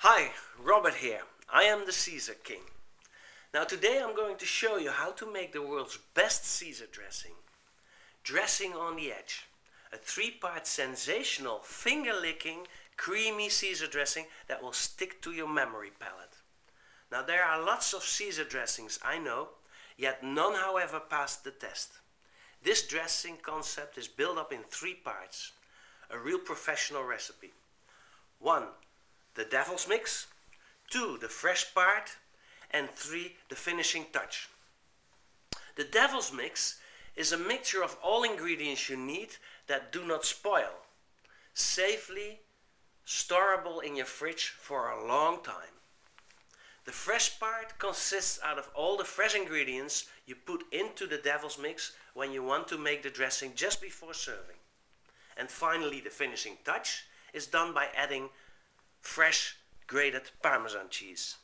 Hi, Robert here. I am the Caesar King. Now today I'm going to show you how to make the world's best Caesar dressing. Dressing on the edge. A 3-part sensational, finger-licking, creamy Caesar dressing that will stick to your memory palate. Now there are lots of Caesar dressings, I know, yet none however passed the test. This dressing concept is built up in 3 parts. A real professional recipe. 1. The devil's mix, 2. the fresh part, and 3. the finishing touch. The devil's mix is a mixture of all ingredients you need that do not spoil, safely storable in your fridge for a long time. The fresh part consists out of all the fresh ingredients you put into the devil's mix when you want to make the dressing just before serving. And finally, the finishing touch is done by adding fresh grated Parmesan cheese.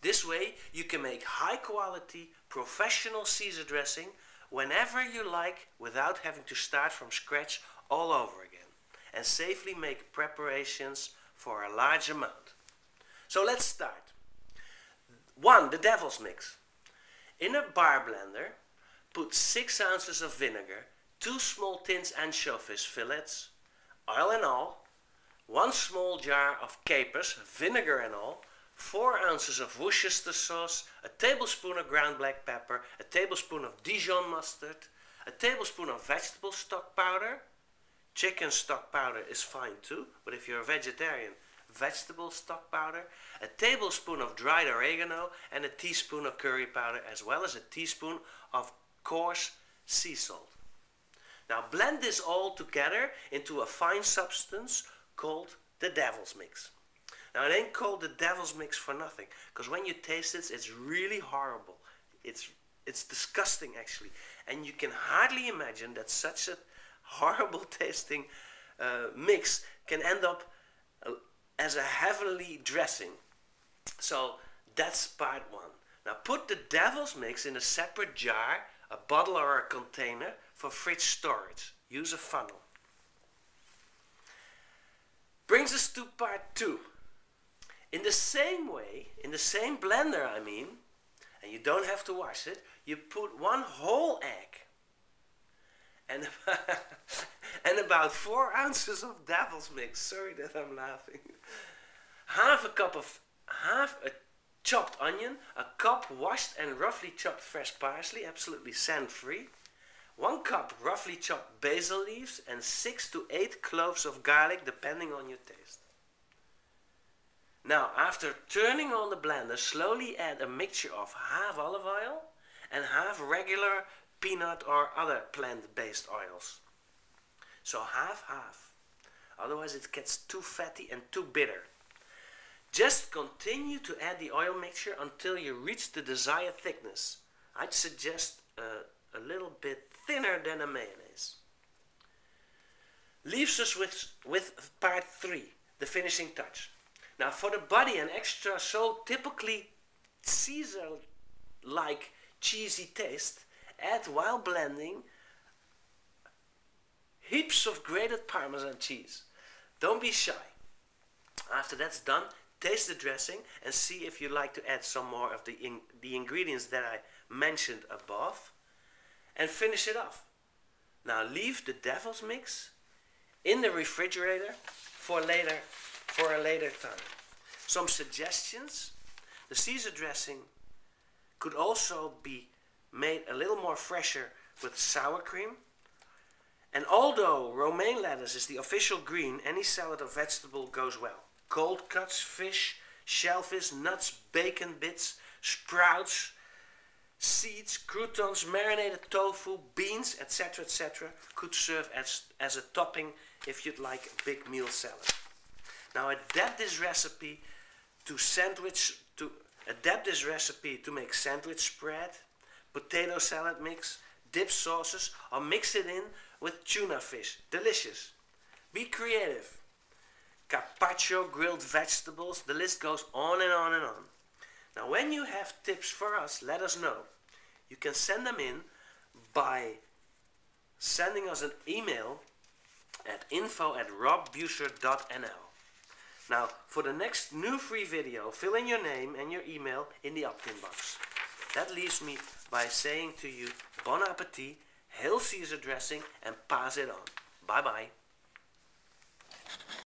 This way you can make high quality professional Caesar dressing whenever you like without having to start from scratch all over again and safely make preparations for a large amount. So let's start. 1. The devil's mix. In a bar blender, put 6 ounces of vinegar, 2 small tins anchovies fillets, oil and all, 1 small jar of capers, vinegar and all, 4 ounces of Worcestershire sauce, a tablespoon of ground black pepper, a tablespoon of Dijon mustard, a tablespoon of vegetable stock powder. Chicken stock powder is fine too, but if you're a vegetarian, vegetable stock powder, a tablespoon of dried oregano, and a teaspoon of curry powder, as well as a teaspoon of coarse sea salt. Now blend this all together into a fine substance called the devil's mix. Now it ain't called the devil's mix for nothing, because when you taste it, it's really horrible. It's disgusting actually, and you can hardly imagine that such a horrible tasting mix can end up as a heavenly dressing. So that's part 1. Now put the devil's mix in a separate jar, a bottle or a container for fridge storage. Use a funnel. Brings us to part 2. In the same way, in the same blender I mean, and you don't have to wash it, you put 1 whole egg and, and about 4 ounces of devil's mix. Sorry that I'm laughing. Half a chopped onion, a cup washed and roughly chopped fresh parsley, absolutely sand free, 1 cup roughly chopped basil leaves, and 6 to 8 cloves of garlic depending on your taste. Now after turning on the blender, slowly add a mixture of half olive oil and half regular peanut or other plant-based oils. So half, otherwise it gets too fatty and too bitter. Just continue to add the oil mixture until you reach the desired thickness. I'd suggest a little bit thinner than a mayonnaise. Leaves us with part 3, the finishing touch. Now for the body and extra so typically Caesar-like cheesy taste, add while blending heaps of grated Parmesan cheese. Don't be shy. After that's done, taste the dressing and see if you like to add some more of the ingredients that I mentioned above, and finish it off. Now leave the devil's mix in the refrigerator for a later time. Some suggestions: the Caesar dressing could also be made a little more fresher with sour cream. And although romaine lettuce is the official green, any salad or vegetable goes well. Cold cuts, fish, shellfish, nuts, bacon bits, sprouts, seeds, croutons, marinated tofu, beans, etc. could serve as a topping if you'd like a big meal salad. Now adapt this recipe to make sandwich spread, potato salad mix, dip sauces, or mix it in with tuna fish. Delicious. Be creative. Carpaccio, grilled vegetables, the list goes on and on and on. Now when you have tips for us, let us know. You can send them in by sending us an email at info@rob.buser.nl. Now, for the next new free video, fill in your name and your email in the opt-in box. That leaves me by saying to you, bon appetit, hail Caesar dressing, and pass it on. Bye bye.